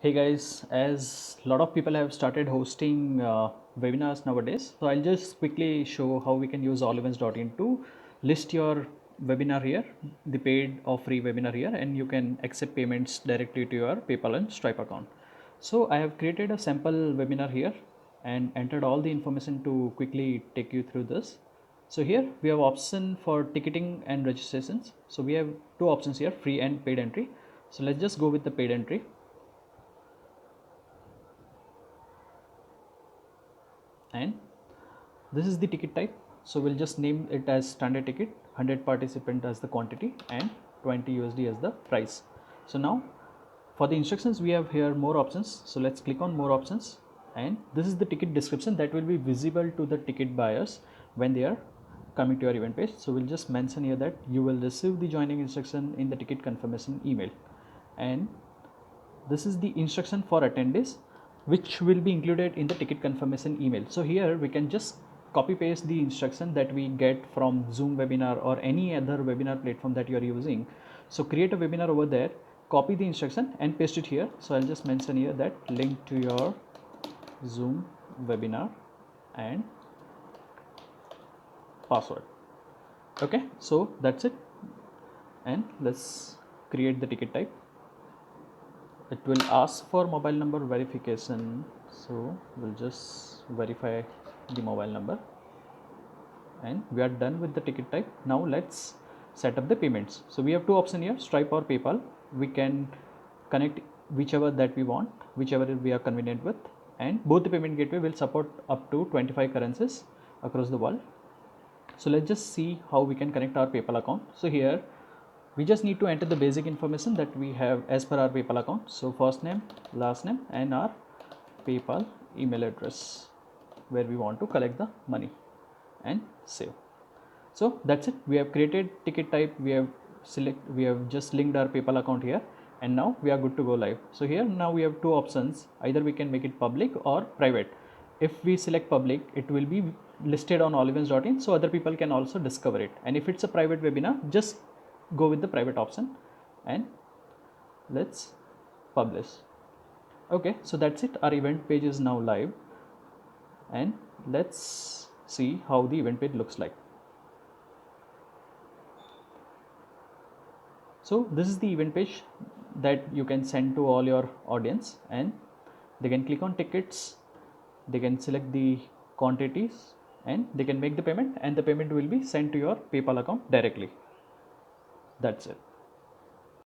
Hey guys, as a lot of people have started hosting webinars nowadays, so I'll just quickly show how we can use allevents.in to list your webinar here, the paid or free webinar here, and you can accept payments directly to your PayPal and Stripe account. So I have created a sample webinar here and entered all the information to quickly take you through this. So here we have option for ticketing and registrations. So we have two options here, free and paid entry. So let's just go with the paid entry. And this is the ticket type, so we'll just name it as standard ticket, 100 participant as the quantity and 20 USD as the price. So now for the instructions we have here more options, so let's click on more options, and this is the ticket description that will be visible to the ticket buyers when they are coming to your event page. So we'll just mention here that you will receive the joining instruction in the ticket confirmation email, and this is the instruction for attendees which will be included in the ticket confirmation email. So here we can just copy paste the instruction that we get from Zoom webinar or any other webinar platform that you are using. So create a webinar over there, copy the instruction and paste it here. So I'll just mention here that link to your Zoom webinar and password. Okay, so that's it, and let's create the ticket type. It will ask for mobile number verification, so we'll just verify the mobile number, and we are done with the ticket type. Now let's set up the payments. So we have two options here, Stripe or PayPal. We can connect whichever that we want, whichever we are convenient with, and both the payment gateway will support up to 25 currencies across the world. So let's just see how we can connect our PayPal account. So here we just need to enter the basic information that we have as per our PayPal account. So first name, last name, and our PayPal email address where we want to collect the money, and save. So that's it. We have created ticket type, we have just linked our PayPal account here, and now we are good to go live. So here now we have two options, either we can make it public or private. If we select public, it will be listed on allevents.in so other people can also discover it, and if it's a private webinar, just go with the private option and let's publish. Okay, so that's it. Our event page is now live, and let's see how the event page looks like. So this is the event page that you can send to all your audience, and they can click on tickets, they can select the quantities, and they can make the payment, and the payment will be sent to your PayPal account directly. That's it.